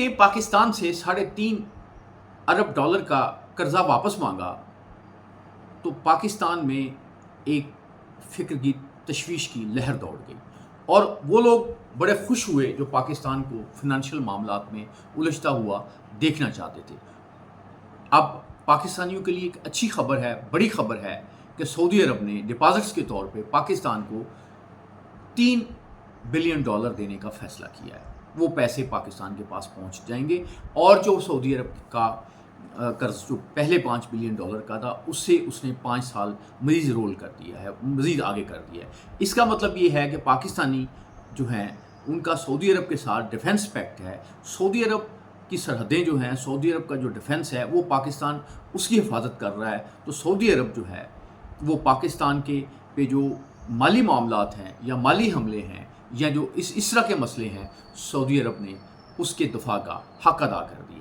نے پاکستان سے $3.5 ارب کا قرضہ واپس مانگا تو پاکستان میں ایک فکر کی تشویش کی لہر دوڑ گئی، اور وہ لوگ بڑے خوش ہوئے جو پاکستان کو فنانشل معاملات میں الجھتا ہوا دیکھنا چاہتے تھے۔ اب پاکستانیوں کے لیے ایک اچھی خبر ہے، بڑی خبر ہے کہ سعودی عرب نے ڈپازٹس کے طور پہ پاکستان کو $3 بلین دینے کا فیصلہ کیا ہے۔ وہ پیسے پاکستان کے پاس پہنچ جائیں گے، اور جو سعودی عرب کا قرض جو پہلے $5 بلین کا تھا، اس سے اس نے 5 سال مزید رول کر دیا ہے، مزید آگے کر دیا ہے۔ اس کا مطلب یہ ہے کہ پاکستانی جو ہیں ان کا سعودی عرب کے ساتھ ڈیفنس پیکٹ ہے۔ سعودی عرب کی سرحدیں جو ہیں، سعودی عرب کا جو ڈیفنس ہے وہ پاکستان اس کی حفاظت کر رہا ہے، تو سعودی عرب جو ہے وہ پاکستان کے پہ جو مالی معاملات ہیں یا مالی حملے ہیں یا جو اس طرح کے مسئلے ہیں، سعودی عرب نے اس کے دفاع کا حق ادا کر دیا۔